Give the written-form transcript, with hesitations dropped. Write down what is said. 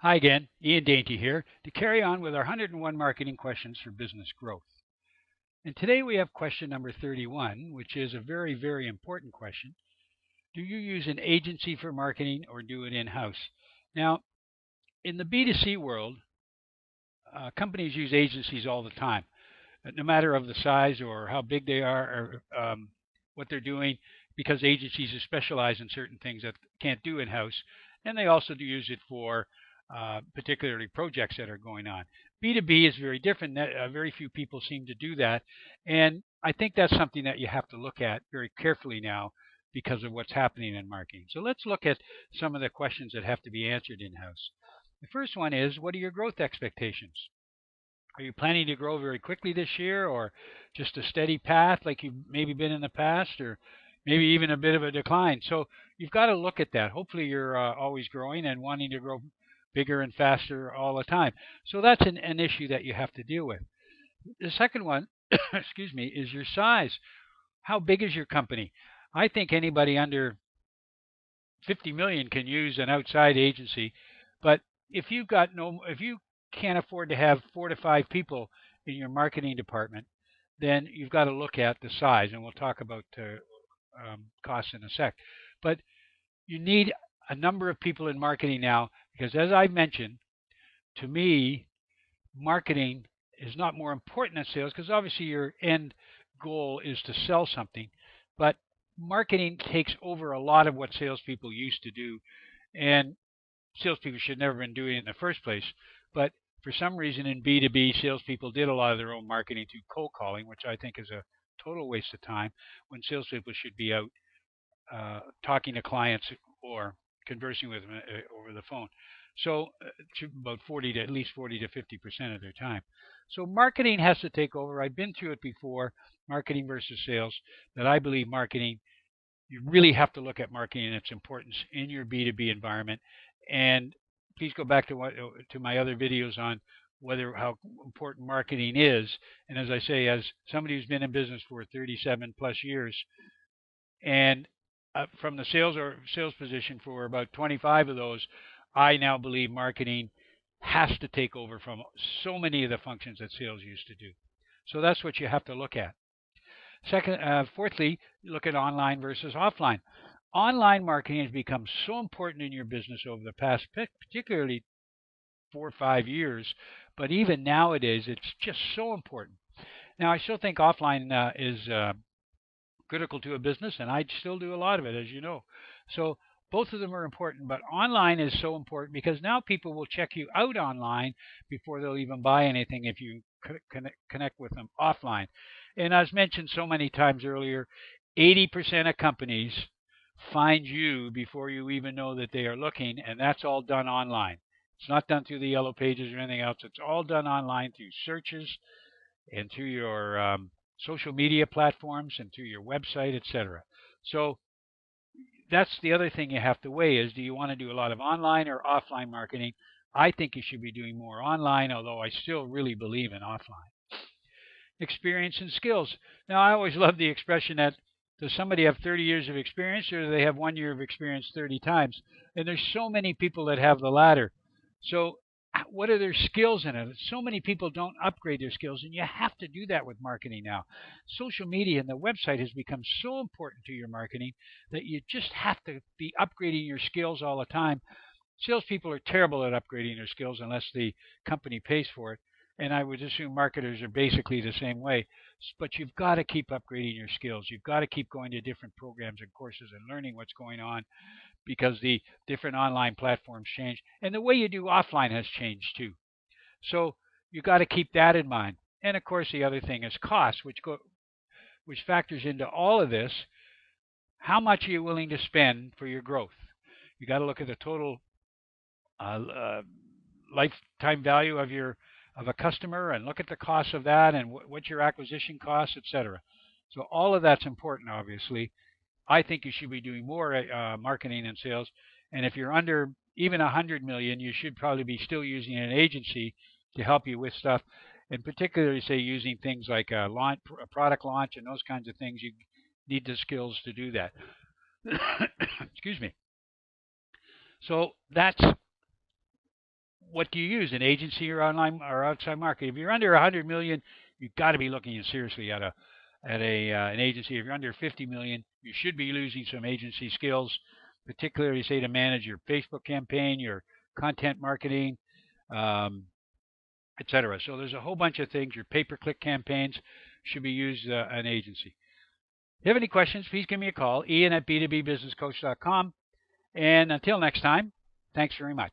Hi again, Ian Dainty here to carry on with our 101 marketing questions for business growth. And today we have question number 31, which is a very, very important question. Do you use an agency for marketing or do it in-house? Now, in the B2C world, companies use agencies all the time, no matter of the size or how big they are or what they're doing, because agencies are specialized in certain things that can't do in-house, and they also do use it for particularly projects that are going on. B2B is very different. Very few people seem to do that, and I think that's something that you have to look at very carefully now because of what's happening in marketing. So let's look at some of the questions that have to be answered in-house. The first one is, what are your growth expectations? Are you planning to grow very quickly this year, or just a steady path like you've maybe been in the past, or maybe even a bit of a decline? So you've got to look at that. Hopefully, you're always growing and wanting to grow bigger and faster all the time. So that's an issue that you have to deal with. The second one, excuse me, is your size. How big is your company? I think anybody under 50 million can use an outside agency, but if you can't afford to have 4 to 5 people in your marketing department, then you've got to look at the size, and we'll talk about costs in a sec. But you need a number of people in marketing now because, as I mentioned, to me, marketing is not more important than sales because obviously your end goal is to sell something, but marketing takes over a lot of what salespeople used to do, and salespeople should never have been doing it in the first place. But for some reason in B2B, salespeople did a lot of their own marketing through cold calling, which I think is a total waste of time when salespeople should be out talking to clients or conversing with them over the phone. So about 40 to at least 40 to 50% of their time. So marketing has to take over. I've been through it before, marketing versus sales. That I believe marketing, you really have to look at marketing and its importance in your B2B environment. And please go back to my other videos on whether how important marketing is. And as I say, as somebody who's been in business for 37 plus years, and from the sales position for about 25 of those, I now believe marketing has to take over from so many of the functions that sales used to do. So that's what you have to look at. Fourthly, look at online versus offline. Online marketing has become so important in your business over the past, particularly 4 or 5 years, but even nowadays, it's just so important. Now, I still think offline is critical to a business, and I still do a lot of it, as you know. So both of them are important, but online is so important because now people will check you out online before they'll even buy anything if you connect with them offline. And as mentioned so many times earlier, 80% of companies find you before you even know that they are looking, and that's all done online. It's not done through the yellow pages or anything else. It's all done online through searches and through your social media platforms and through your website, etc. So that's the other thing you have to weigh is, do you want to do a lot of online or offline marketing? I think you should be doing more online, although I still really believe in offline. Experience and skills. Now, I always love the expression that, does somebody have 30 years of experience or do they have 1 year of experience 30 times? And there's so many people that have the latter. So what are their skills in it? So many people don't upgrade their skills, and you have to do that with marketing now. Social media and the website has become so important to your marketing that you just have to be upgrading your skills all the time. Salespeople are terrible at upgrading their skills unless the company pays for it. And I would assume marketers are basically the same way. But you've got to keep upgrading your skills. You've got to keep going to different programs and courses and learning what's going on because the different online platforms change. And the way you do offline has changed too. So you've got to keep that in mind. And of course, the other thing is cost, which factors into all of this. How much are you willing to spend for your growth? You got to look at the total lifetime value of a customer and look at the cost of that and what's your acquisition costs, etc. So all of that's important, obviously. I think you should be doing more marketing and sales. And if you're under even 100 million, you should probably be still using an agency to help you with stuff. And particularly, say, using things like a product launch and those kinds of things, you need the skills to do that. Excuse me. So that's what do you use, an agency or online or outside market? If you're under 100 million, you've got to be looking seriously at an agency. If you're under 50 million, you should be using some agency skills, particularly say to manage your Facebook campaign, your content marketing, um, etc. So there's a whole bunch of things. Your pay-per-click campaigns should be used an agency. If you have any questions, please give me a call, Ian at B2BBusinessCoach.com. And until next time, thanks very much.